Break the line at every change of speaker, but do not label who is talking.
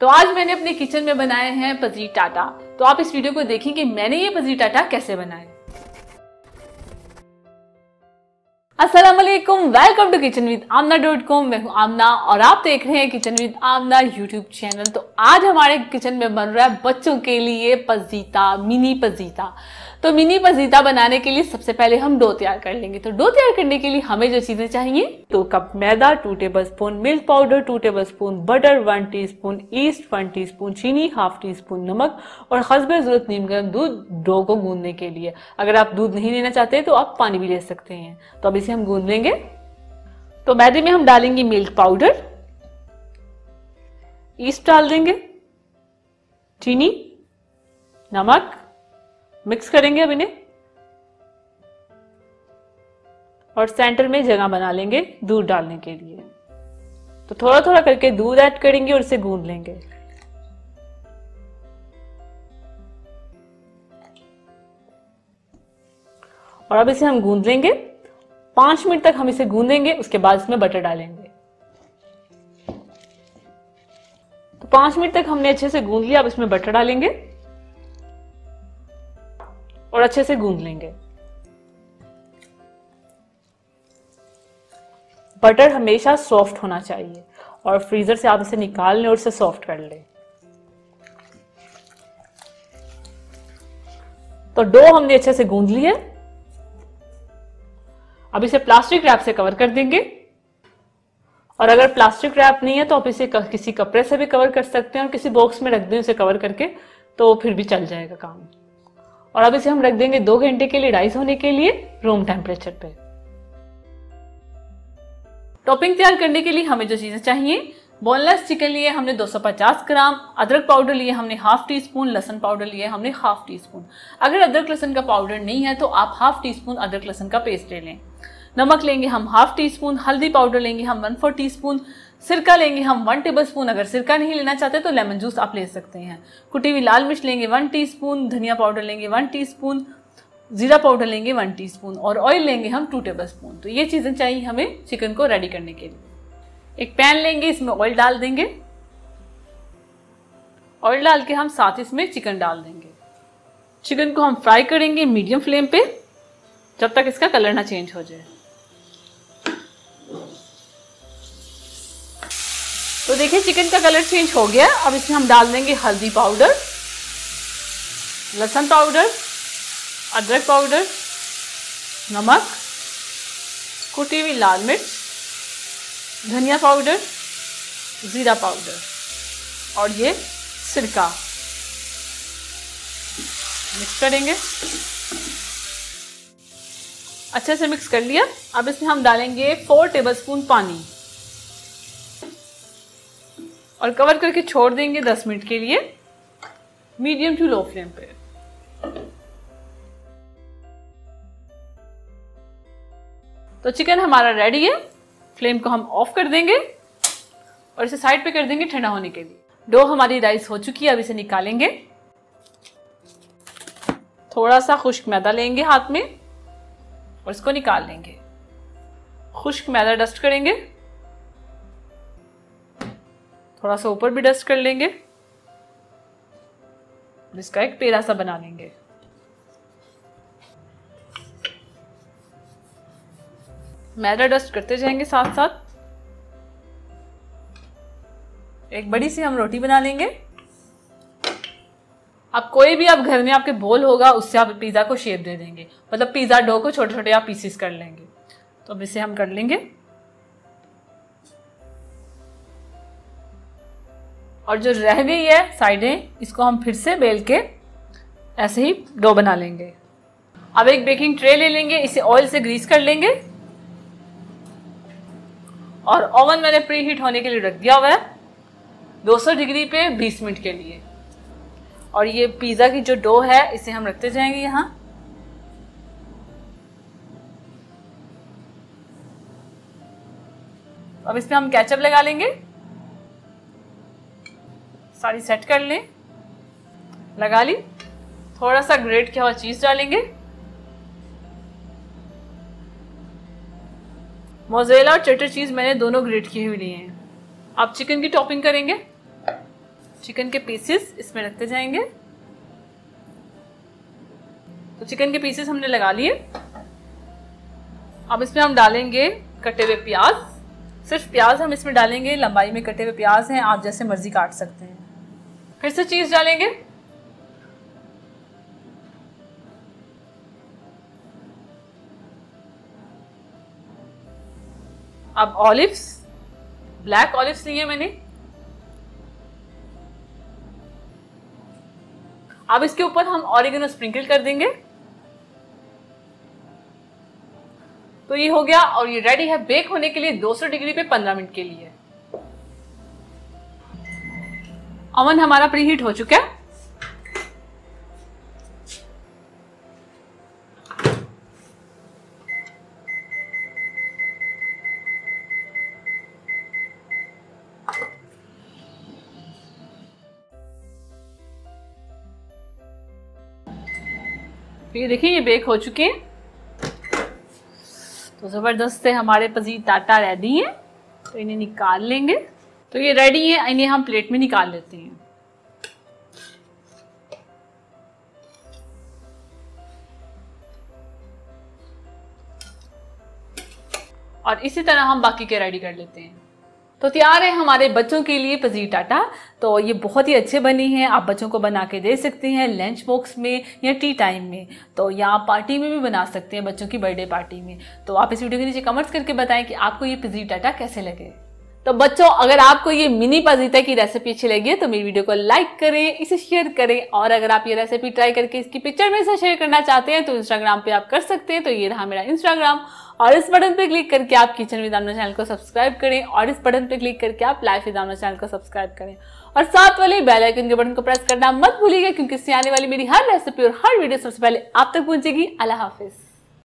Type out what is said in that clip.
तो आज मैंने अपने किचन में बनाए हैं पज़ीर टाटा। तो आप इस वीडियो को देखें कि मैंने ये पज़ीर टाटा कैसे बनाए। अस्सलाम वालेकुम, वेलकम टू kitchenwithamna.com। मैं हूं आमना और आप देख रहे हैं kitchen with Aamna YouTube channel. तो आज हमारे किचन में बन रहा है बच्चों के लिए पज़ीता, मिनी पज़ीता। तो मिनी पज़ीता बनाने के लिए सबसे पहले हम डो तैयार कर लेंगे। तो डो तैयार करने के लिए हमें जो चीजें चाहिए, 2 कप मैदा, 2 tablespoon milk powder, 2 tablespoon butter, 1 teaspoon east, 1 teaspoon चीनी, हाफ टीस्पून नमक और हस्बे जरूरत नीम गर्म दूध डो को गूंदने के लिए। अगर आप दूध नहीं लेना चाहते तो आप पानी भी ले सकते हैं। तो अब इसे हम गूंद लेंगे। तो मैदे में हम डालेंगे मिल्क पाउडर, ईस्ट डाल देंगे, चीनी, नमक, मिक्स करेंगे अब इन्हें और सेंटर में जगह बना लेंगे दूध डालने के लिए। तो थोड़ा थोड़ा करके दूध ऐड करेंगे और इसे गूंद लेंगे। और अब इसे हम गूंद लेंगे 5 मिनट तक हम इसे गूंदेंगे। उसके बाद इसमें बटर डालेंगे। तो 5 मिनट तक हमने अच्छे से गूंद लिया। अब इसमें बटर डालेंगे और अच्छे से गूंद लेंगे। बटर हमेशा सॉफ्ट होना चाहिए और फ्रीजर से आप इसे निकाल लें और इसे सॉफ्ट कर लें। तो डो हमने अच्छे से गूंद लिया। अब इसे प्लास्टिक रैप से कवर कर देंगे। और अगर प्लास्टिक रैप नहीं है तो आप इसे किसी कपड़े से भी कवर कर सकते हैं और किसी बॉक्स में रख दें इसे कवर करके, तो फिर भी चल जाएगा काम। और अब इसे हम रख देंगे 2 घंटे के लिए राइस होने के लिए रूम टेम्परेचर पे। टॉपिंग तैयार करने के लिए हमें जो चीजें चाहिए, बोनलेस चिकन लिए हमने 250 ग्राम, अदरक पाउडर लिए हमने हाफ टी स्पून, लहसुन पाउडर लिए हमने हाफ टी स्पून। अगर अदरक लहसुन का पाउडर नहीं है तो आप हाफ टी स्पून अदरक लहसुन का पेस्ट ले लें। नमक लेंगे हम हाफ टी स्पून, हल्दी पाउडर लेंगे हम 1/4 टीस्पून, सिरका लेंगे हम 1 टेबलस्पून। अगर सिरका नहीं लेना चाहते तो लेमन जूस आप ले सकते हैं। कुटी हुई लाल मिर्च लेंगे 1 टीस्पून, धनिया पाउडर लेंगे 1 टीस्पून, जीरा पाउडर लेंगे 1 टीस्पून और ऑयल लेंगे हम 2 टेबलस्पून। तो ये चीजें चाहिए हमें चिकन को रेडी करने के लिए। एक पैन लेंगे, इसमें ऑयल डाल देंगे। ऑयल डाल के हम साथ इसमें चिकन डाल देंगे। चिकन को हम फ्राई करेंगे मीडियम फ्लेम पे जब तक इसका कलर ना चेंज हो जाए। तो देखिए चिकन का कलर चेंज हो गया। अब इसमें हम डाल देंगे हल्दी पाउडर, लहसुन पाउडर, अदरक पाउडर, नमक, कुटी हुई लाल मिर्च, धनिया पाउडर, जीरा पाउडर और ये सिरका। मिक्स करेंगे, अच्छे से मिक्स कर लिया। अब इसमें हम डालेंगे 4 टेबलस्पून पानी और कवर करके छोड़ देंगे 10 मिनट के लिए मीडियम टू लो फ्लेम पे। तो चिकन हमारा रेडी है। फ्लेम को हम ऑफ कर देंगे और इसे साइड पे कर देंगे ठंडा होने के लिए। डो हमारी राइस हो चुकी है। अब इसे निकालेंगे। थोड़ा सा खुश्क मैदा लेंगे हाथ में और इसको निकाल लेंगे। खुश्क मैदा डस्ट करेंगे, थोड़ा सा ऊपर भी डस्ट कर लेंगे। इसका एक पेड़ा सा बना लेंगे। मैदा डस्ट करते जाएंगे साथ साथ। एक बड़ी सी हम रोटी बना लेंगे। अब कोई भी आप घर में आपके बोल होगा उससे आप पिज्जा को शेप दे देंगे, मतलब पिज्जा डो को छोटे छोटे आप पीसेस कर लेंगे। तो अब इसे हम कर लेंगे और जो रह गई है साइडें, इसको हम फिर से बेल के ऐसे ही डो बना लेंगे। अब एक बेकिंग ट्रे ले लेंगे, इसे ऑयल से ग्रीस कर लेंगे और ओवन मैंने प्री हीट होने के लिए रख दिया हुआ है 200 डिग्री पे 20 मिनट के लिए। और ये पिज्जा की जो डो है इसे हम रखते जाएंगे यहाँ। अब इसमें हम केचप लगा लेंगे, सारी सेट कर लें। लगा ली। थोड़ा सा ग्रेट किया हुआ चीज डालेंगे। मोज़रेला और चेडर चीज मैंने दोनों ग्रेट की हुई लिए हैं। अब चिकन की टॉपिंग करेंगे। चिकन के पीसेस इसमें रखते जाएंगे। तो चिकन के पीसेस हमने लगा लिए। अब इसमें हम डालेंगे कटे हुए प्याज। सिर्फ प्याज हम इसमें डालेंगे, लंबाई में कटे हुए प्याज हैं, आप जैसे मर्जी काट सकते हैं। फिर से चीज डालेंगे। अब ऑलिव्स, ब्लैक ऑलिव्स लिए मैंने। अब इसके ऊपर हम ऑरिगेनो स्प्रिंकल कर देंगे। तो ये हो गया और ये रेडी है बेक होने के लिए 200 डिग्री पे 15 मिनट के लिए। ओवन हमारा प्रीहीट हो चुका है। तो ये देखिए ये बेक हो चुके हैं। तो जबरदस्त से हमारे पजीताटा रेडी हैं। तो इन्हें निकाल लेंगे। तो ये रेडी है, इन्हें हम प्लेट में निकाल लेते हैं। और इसी तरह हम बाकी के रेडी कर लेते हैं। तो तैयार है हमारे बच्चों के लिए पजीताटा। तो ये बहुत ही अच्छे बने हैं, आप बच्चों को बना के दे सकते हैं लंच बॉक्स में या टी टाइम में। तो या पार्टी में भी बना सकते हैं, बच्चों की बर्थडे पार्टी में। तो आप इस वीडियो के नीचे कमेंट्स करके बताएं कि आपको ये पजीताटा कैसे लगे। तो बच्चों, अगर आपको ये मिनी पजीता की रेसिपी अच्छी लगी है तो मेरी वीडियो को लाइक करें, इसे शेयर करें। और अगर आप ये रेसिपी ट्राई करके इसकी पिक्चर में से शेयर करना चाहते हैं तो इंस्टाग्राम पे आप कर सकते हैं। तो ये रहा मेरा इंस्टाग्राम, और इस बटन पे क्लिक करके आप किचन विद आमना चैनल को सब्सक्राइब करें, और इस बटन पे क्लिक करके आप लाइफ विद आमना चैनल को सब्सक्राइब करें, और साथ वाले बेल आइकन के बटन को प्रेस करना मत भूलिएगा, क्योंकि इससे आने वाली मेरी हर रेसिपी और हर वीडियो सबसे पहले आप तक पहुंचेगी। अल्लाह हाफिज।